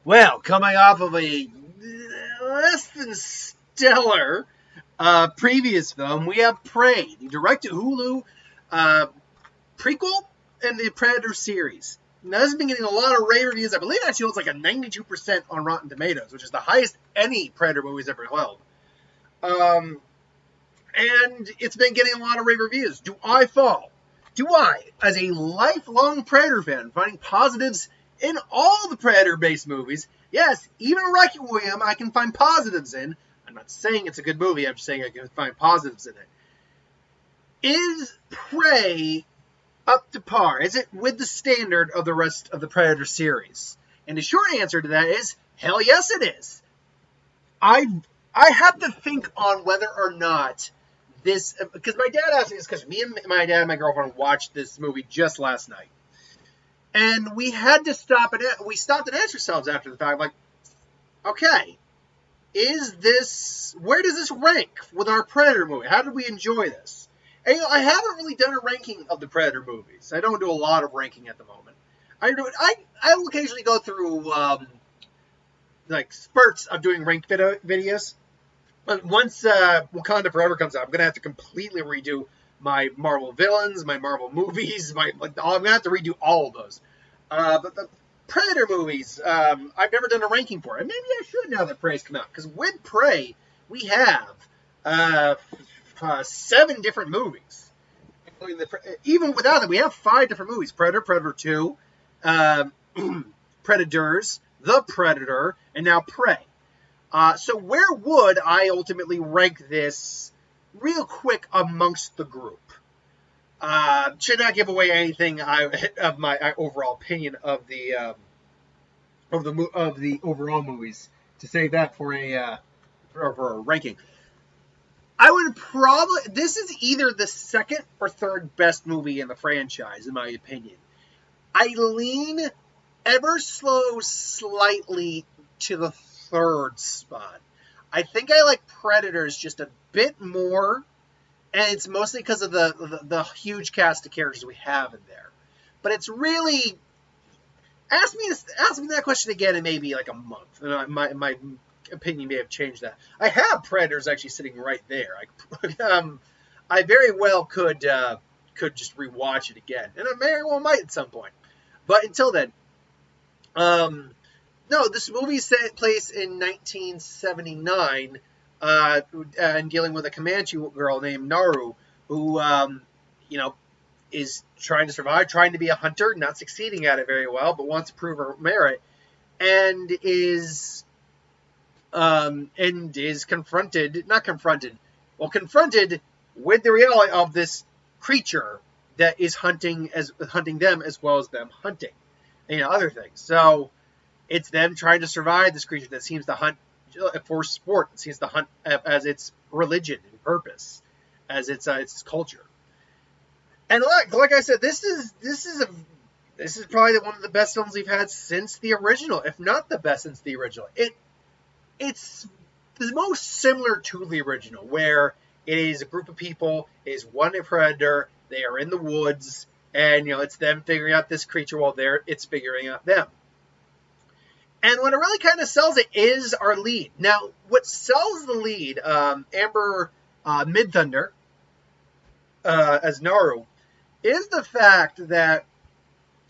Well, coming off of a less than stellar previous film, we have Prey, the direct-to-Hulu uh, prequel in the Predator series. Now, this has been getting a lot of rave reviews. I believe it actually holds like a 92% on Rotten Tomatoes, which is the highest any Predator movie's ever held. And it's been getting a lot of rave reviews. Do I fall? Do I, as a lifelong Predator fan, finding positives in all the Predator-based movies? Yes, even Requiem I can find positives in. I'm not saying it's a good movie, I'm just saying I can find positives in it. Is Prey up to par? Is it with the standard of the rest of the Predator series? And the short answer to that is, hell yes it is. I have to think on whether or not this, because my dad asked me this, because me and my dad and my girlfriend watched this movie just last night. And we had to stop and ask ourselves after the fact, like, okay, where does this rank with our Predator movie? How did we enjoy this? And, I haven't really done a ranking of the Predator movies. I don't do a lot of ranking at the moment. I will occasionally go through, like, spurts of doing ranked videos. But once Wakanda Forever comes out, I'm going to have to completely redo my Marvel villains, my Marvel movies. I'm going to have to redo all of those. But the Predator movies, I've never done a ranking for. And maybe I should now that Prey's come out. Because with Prey, we have 7 different movies. Even without them, we have 5 different movies. Predator, Predator 2, Predators, The Predator, and now Prey. So where would I ultimately rank this real quick amongst the group? Should not give away anything of my overall opinion of the overall movies. To save that for a ranking. I would probably, this is either the second or third best movie in the franchise, in my opinion. I lean ever so slightly to the third spot. I think I like Predators just a bit more, and it's mostly because of the huge cast of characters we have in there. But it's really, ask me that question again in maybe like a month. My opinion may have changed that. I have Predators actually sitting right there. I very well could just rewatch it again, and I very well might at some point. But until then, no, this movie set place in 1979, and dealing with a Comanche girl named Naru, who, is trying to survive, trying to be a hunter, not succeeding at it very well, but wants to prove her merit, and is confronted with the reality of this creature that is hunting them as well as them hunting, other things. So it's them trying to survive this creature that seems to hunt for sport, it seems to hunt as its religion and purpose, as its culture. And like I said, this is probably one of the best films we've had since the original, if not the best since the original. It's the most similar to the original, where it is a group of people, it is one predator, they are in the woods, and it's them figuring out this creature while it's figuring out them. And what it really kind of sells it is our lead. Now, what sells the lead, Amber Midthunder, as Naru, is the fact that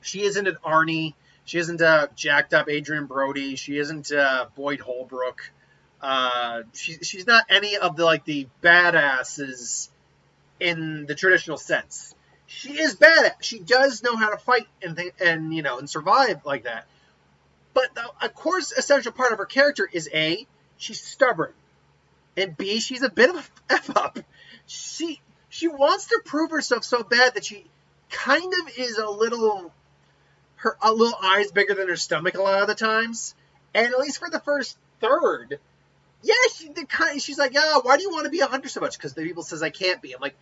she isn't an Arnie, she isn't jacked up Adrian Brody, she isn't Boyd Holbrook. She's not any of the badasses in the traditional sense. She is badass. She does know how to fight and survive like that. But of course, essential part of her character is A, she's stubborn, and B, she's a bit of a F-up. She wants to prove herself so bad that she kind of is a little eyes bigger than her stomach a lot of the times. And at least for the first third, yeah, she's like, why do you want to be a hunter so much? Because the people says I can't be. I'm like,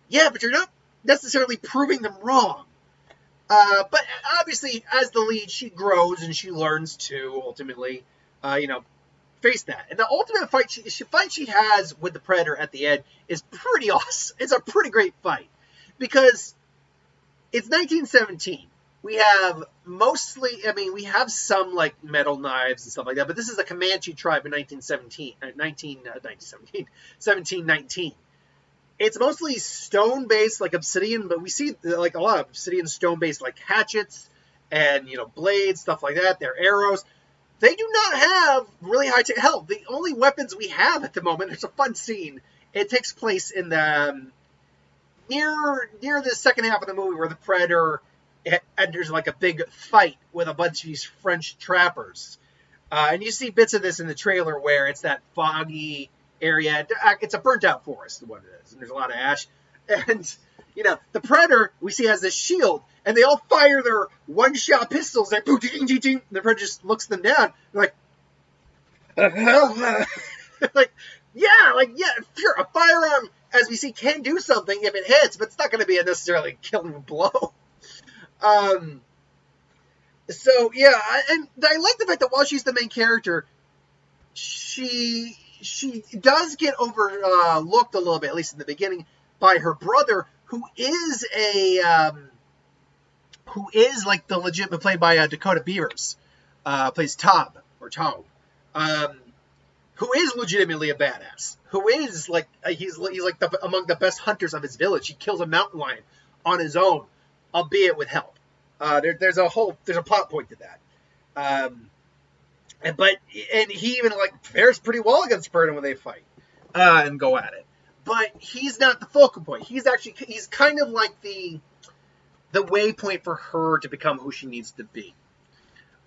yeah, but you're not necessarily proving them wrong. But obviously, as the lead, she grows and she learns to ultimately, face that. And the ultimate fight she has with the Predator at the end is pretty awesome. It's a pretty great fight because it's 1917. We have mostly, I mean, we have some like metal knives and stuff like that, but this is a Comanche tribe in 1719. It's mostly stone-based, like obsidian, but we see like a lot of obsidian stone-based, like hatchets and blades, stuff like that. Their arrows. They do not have really high-tech. Hell, the only weapons we have at the moment. There's a fun scene. It takes place in the near the second half of the movie where the Predator enters like a big fight with a bunch of these French trappers, and you see bits of this in the trailer where it's that foggy area. It's a burnt-out forest, is what it is, and there's a lot of ash. And the Predator we see has this shield, and they all fire their one-shot pistols. Like, boom, ding, ding, ding. The Predator just looks them down. They're like, yeah, sure, a firearm, as we see, can do something if it hits, but it's not going to be a necessarily killing blow. So yeah, and I like the fact that while she's the main character, she does get overlooked a little bit, at least in the beginning, by her brother, who is like the legitimate, played by Dakota Beavers, plays Tom, who is legitimately a badass, who is like he's like among the best hunters of his village. He kills a mountain lion on his own, albeit with help. There's a plot point to that. And he even like fares pretty well against Predator when they fight and go at it. But he's not the focal point. He's kind of like the waypoint for her to become who she needs to be.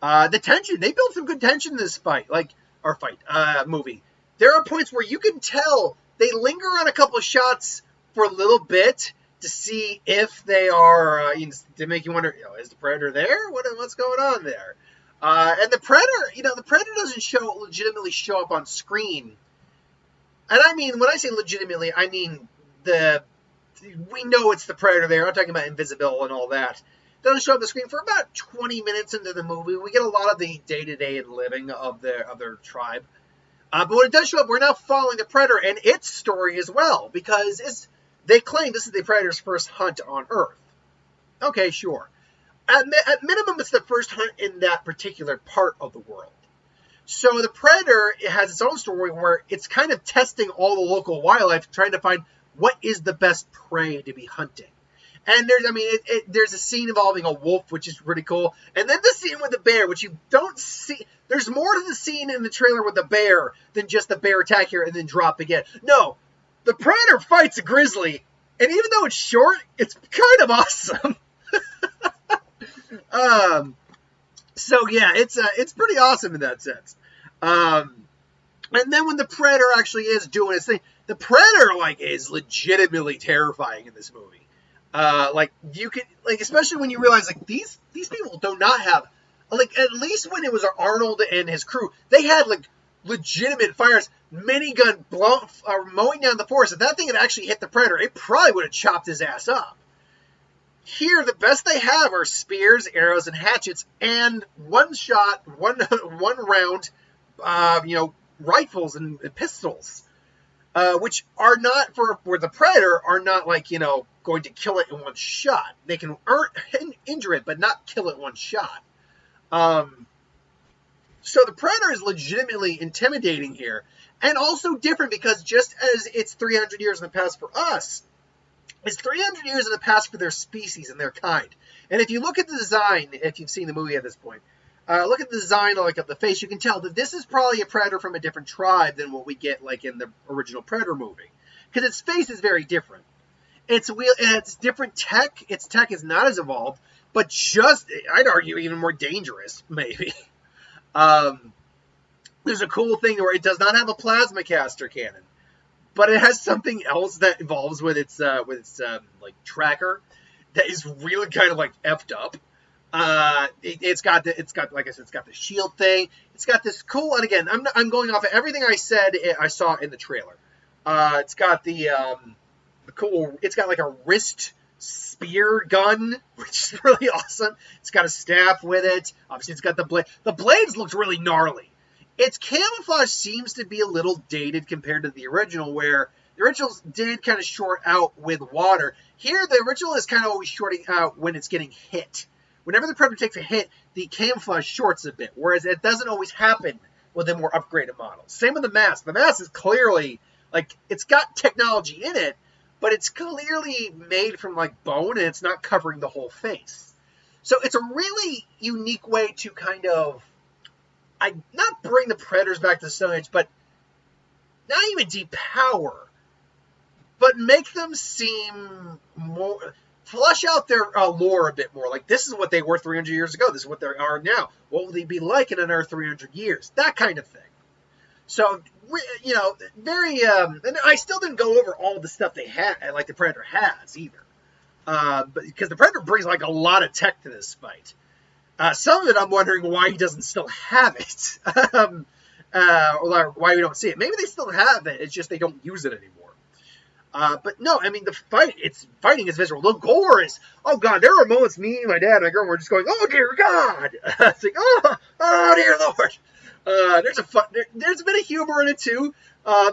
The tension, they build some good tension in this movie. There are points where you can tell they linger on a couple of shots for a little bit to see if they are, to make you wonder, is the Predator there? What's going on there? And the Predator doesn't legitimately show up on screen. And I mean, when I say legitimately, I mean we know it's the Predator there. I'm talking about invisible and all that. It doesn't show up on the screen for about 20 minutes into the movie. We get a lot of the day-to-day and living of their tribe. But when it does show up, we're now following the Predator and its story as well, because they claim this is the Predator's first hunt on Earth. Okay, sure. At minimum, it's the first hunt in that particular part of the world. So the Predator has its own story where it's kind of testing all the local wildlife, trying to find what is the best prey to be hunting. And there's a scene involving a wolf, which is pretty cool. And then the scene with the bear, which you don't see. There's more to the scene in the trailer with the bear than just the bear attack here and then drop again. No, the Predator fights a grizzly, and even though it's short, it's kind of awesome. So yeah, it's pretty awesome in that sense. And then when the Predator actually is doing his thing, the Predator is legitimately terrifying in this movie. You can especially when you realize these people do not have at least when it was Arnold and his crew, they had legitimate fires, minigun mowing down the forest. If that thing had actually hit the Predator, it probably would have chopped his ass up. Here, the best they have are spears, arrows, and hatchets, and one round, rifles and pistols, which are not for the Predator are not going to kill it in one shot. They can injure it, but not kill it in one shot. So the Predator is legitimately intimidating here, and also different because just as it's 300 years in the past for us, it's 300 years in the past for their species and their kind. And if you look at the design, if you've seen the movie at this point, look at the design of the face, you can tell that this is probably a Predator from a different tribe than what we get in the original Predator movie. Because its face is very different. It's different tech. Its tech is not as evolved, but I'd argue, even more dangerous, maybe. There's a cool thing where it does not have a plasma caster cannon, but it has something else that evolves with its tracker that is really kind of effed up. It's got like I said, it's got the shield thing. It's got this cool, and again, I'm going off of everything I said I saw in the trailer. It's got the cool. It's got a wrist spear gun, which is really awesome. It's got a staff with it. Obviously, it's got the blade. The blades looked really gnarly. Its camouflage seems to be a little dated compared to the original, where the originals did kind of short out with water. Here, the original is kind of always shorting out when it's getting hit, whenever the Predator takes a hit, the camouflage shorts a bit, whereas it doesn't always happen with the more upgraded models. Same with the mask. The mask is clearly, like, it's got technology in it, but it's clearly made from, like, bone, and it's not covering the whole face. So it's a really unique way to kind of, not bring the Predators back to the Stone Age, but not even depower, but make them seem more, flush out their lore a bit more. Like, this is what they were 300 years ago. This is what they are now. What will they be like in another 300 years? That kind of thing. So, you know, very, and I still didn't go over all the stuff they had, like the Predator has either. But because the Predator brings, like, a lot of tech to this fight. Some of it I'm wondering why he doesn't still have it. Or why we don't see it. Maybe they still have it, it's just they don't use it anymore. But no, I mean, the fighting is visceral. The gore is, oh God, there were moments me, my dad, and my girl were just going, oh dear God. It's like, oh dear Lord. There's a bit of humor in it too.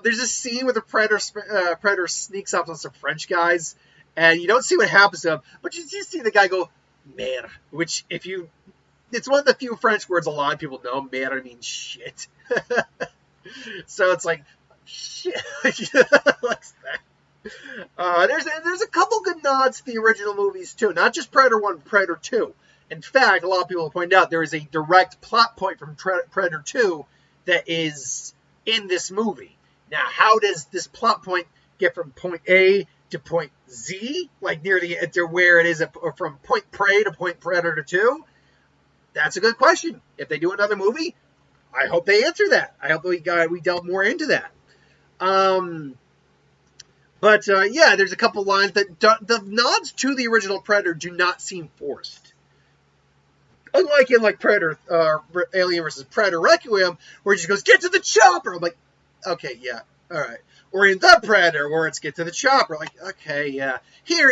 There's a scene where the Predator sneaks up on some French guys, and you don't see what happens to him, but you just see the guy go, man, which it's one of the few French words a lot of people know. Man, I mean shit. So it's like, shit. Like that. There's a couple good nods to the original movies too, not just Predator 1, Predator 2. In fact, a lot of people have pointed out there is a direct plot point from Predator 2 that is in this movie. Now, how does this plot point get from point A to point Z, like near to where it is, or from point Prey to point Predator 2? That's a good question. If they do another movie, I hope they answer that. I hope we delve more into that. But yeah, there's a couple lines that the nods to the original Predator do not seem forced. Unlike in like Predator, Alien vs. Predator Requiem, where he just goes, get to the chopper! I'm like, okay, yeah, alright. Or in The Predator, where it's get to the chopper, like, okay, yeah. Here,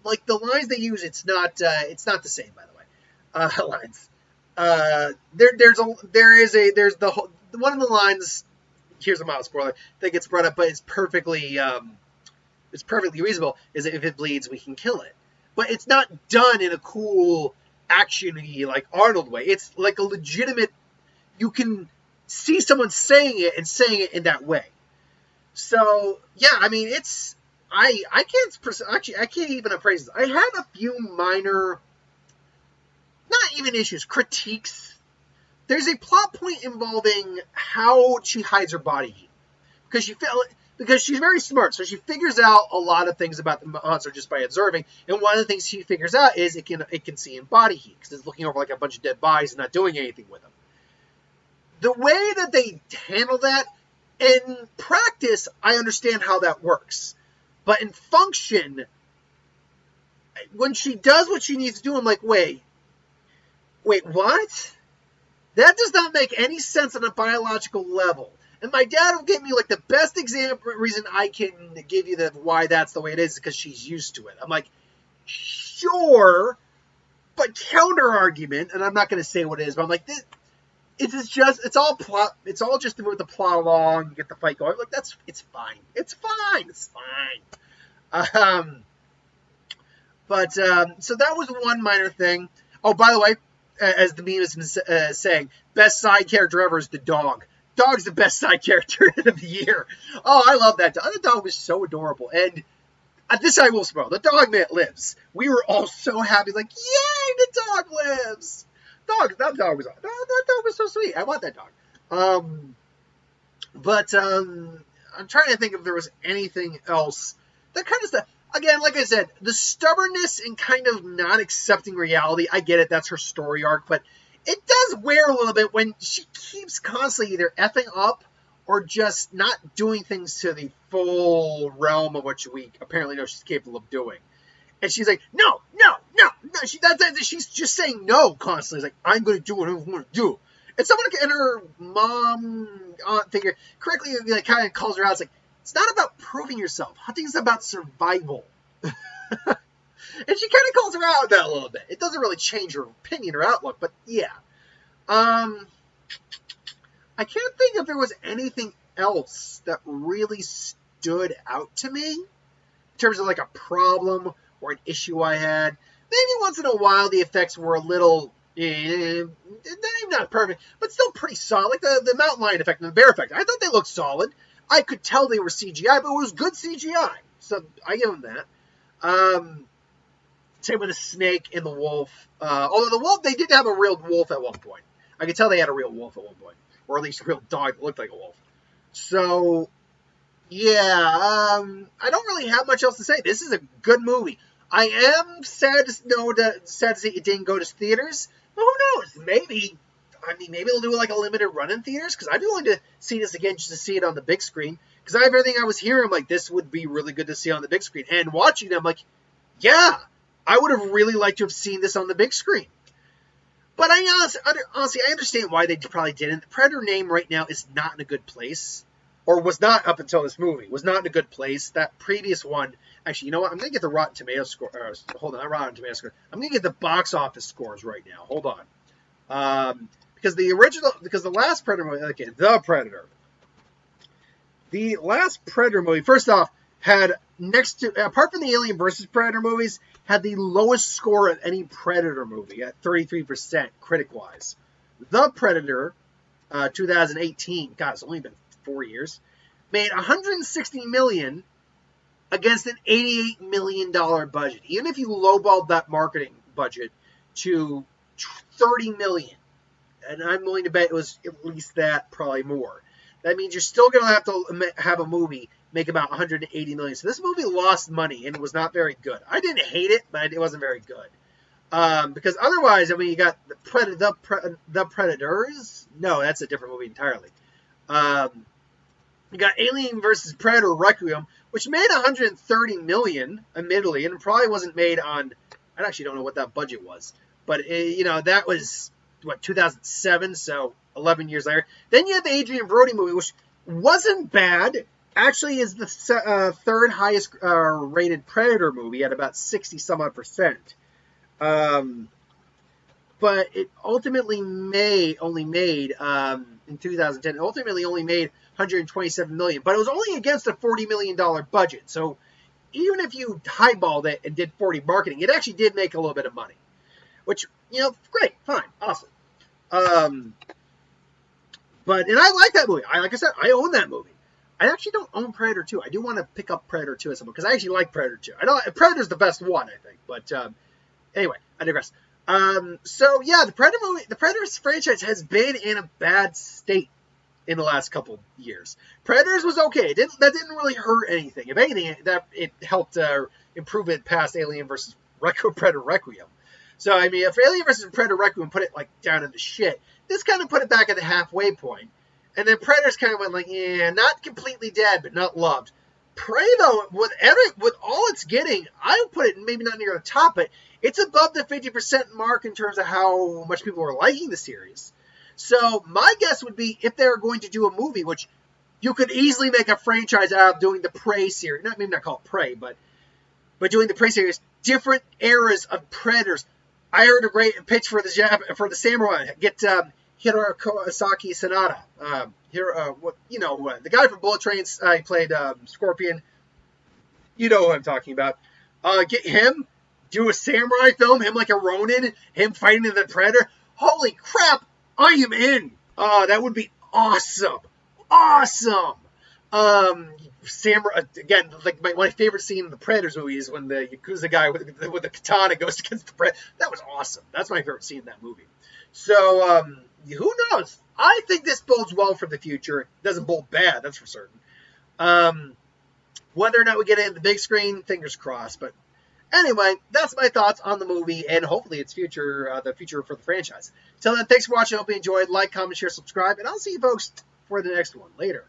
like the lines they use, it's not the same, by the way. Lines. There's one of the lines, here's a mild spoiler, that gets brought up, but it's perfectly reasonable, is that if it bleeds, we can kill it. But it's not done in a cool, action-y, like Arnold way. It's like a legitimate, you can see someone saying it and saying it in that way. So, yeah, I mean, it's, I can't even appraise this. I have a few minor, not even issues, critiques. There's a plot point involving how she hides her body heat. Because she's very smart, so she figures out a lot of things about the monster just by observing. And one of the things she figures out is it can see in body heat, because it's looking over like a bunch of dead bodies and not doing anything with them. The way that they handle that, in practice, I understand how that works. But in function, when she does what she needs to do, I'm like, wait, what? That does not make any sense on a biological level. And my dad will give me like the best reason I can give you why that's the way it is because she's used to it. I'm like, sure, but counter argument, and I'm not going to say what it is, but I'm like, it's all plot. It's all just to move the plot along, get the fight going. I'm like, it's fine. So that was one minor thing. Oh, by the way, as the meme has been saying, best side character ever is the dog. Dog's the best side character of the year. Oh, I love that dog. The dog was so adorable. And this I will spoil. The dog man lives. We were all so happy. Like, yay, the dog lives. That dog was so sweet. I want that dog. But I'm trying to think if there was anything else. That kind of stuff. Again, like I said, the stubbornness and kind of not accepting reality, I get it. That's her story arc. But it does wear a little bit when she keeps constantly either effing up or just not doing things to the full realm of what we apparently know she's capable of doing. And she's like, no. She's just saying no constantly. It's like, I'm going to do what I want to do. And someone and her mom, aunt figure correctly like, kind of calls her out. It's like, it's not about proving yourself. Hunting's about survival. And she kind of calls her out that a little bit. It doesn't really change her opinion or outlook, but yeah. I can't think if there was anything else that really stood out to me in terms of like a problem or an issue I had. maybe once in a while the effects were a little, not perfect, but still pretty solid. Like the mountain lion effect and the bear effect. I thought they looked solid. I could tell they were CGI, but it was good CGI. So I give them that. Same with the snake and the wolf. Although the wolf, they did have a real wolf at one point. I could tell they had a real wolf at one point. Or at least a real dog that looked like a wolf. So, yeah, I don't really have much else to say. This is a good movie. I am sad to see it didn't go to theaters. But who knows? Maybe they'll do like a limited run in theaters, because I'd be willing to see this again just to see it on the big screen. Because everything I was hearing, I'm like, this would be really good to see on the big screen. And watching it, I'm like, yeah, I would have really liked to have seen this on the big screen. But honestly, I understand why they probably didn't. The Predator name right now is not in a good place. Or was not up until this movie. Was not in a good place. That previous one, actually, you know what? I'm going to get the Rotten Tomatoes score. Hold on, not Rotten Tomatoes score. I'm going to get the box office scores right now. Hold on. Because the last Predator movie, okay, The Predator. The last Predator movie, first off, had apart from the Alien vs. Predator movies, had the lowest score of any Predator movie at 33% critic-wise. The Predator, 2018, God, it's only been 4 years, made $160 million against an $88 million budget. Even if you lowballed that marketing budget to $30 million, and I'm willing to bet it was at least that, probably more. That means you're still going to have to have a movie make about $180 million. So this movie lost money and was not very good. I didn't hate it, but it wasn't very good. Because otherwise, I mean, you got the Predators. No, that's a different movie entirely. You got Alien vs. Predator Requiem, which made $130 million, admittedly, and it probably wasn't made on, I actually don't know what that budget was. But, that was, 2007, so 11 years later. Then you have the Adrian Brody movie, which wasn't bad. Actually is the third highest rated Predator movie at about 60-some-odd%. But it ultimately only made in 2010. It ultimately only made $127 million, but it was only against a $40 million budget. So even if you highballed it and did 40 marketing, it actually did make a little bit of money, which great, fine, awesome. But I like that movie. Like I said, I own that movie. I actually don't own Predator 2. I do want to pick up Predator 2 at some point, because I actually like Predator 2. I know Predator's the best one, I think. But anyway, I digress. So yeah, the Predator franchise has been in a bad state in the last couple years. Predators was okay. That didn't really hurt anything. If anything, it helped improve it past Alien vs. Predator Requiem. So I mean, if Alien vs. Predator Requiem put it like down in the shit, this kind of put it back at the halfway point. And then Predators kind of went like, yeah, not completely dead, but not loved. Prey, though, with all it's getting, I would put it maybe not near the top, but it's above the 50% mark in terms of how much people are liking the series. So my guess would be, if they're going to do a movie, which you could easily make a franchise out of doing the Prey series, maybe not call it Prey, but doing the Prey series, different eras of Predators. I heard a great pitch for the samurai. Get Hirokazu Sanada. The guy from Bullet Train. He played Scorpion. You know who I'm talking about. Get him. Do a samurai film. Him like a Ronin. Him fighting the Predator. Holy crap! I am in. That would be awesome. Awesome. Samurai again. Like my favorite scene in the Predators movie is when the Yakuza guy with the katana goes against the Predator. That was awesome. That's my favorite scene in that movie. So who knows? I think this bodes well for the future. It doesn't bode bad, that's for certain. Whether or not we get it in the big screen, fingers crossed. But anyway, that's my thoughts on the movie and hopefully its future, the future for the franchise. Till then, thanks for watching. I hope you enjoyed. Like, comment, share, subscribe, and I'll see you folks for the next one later.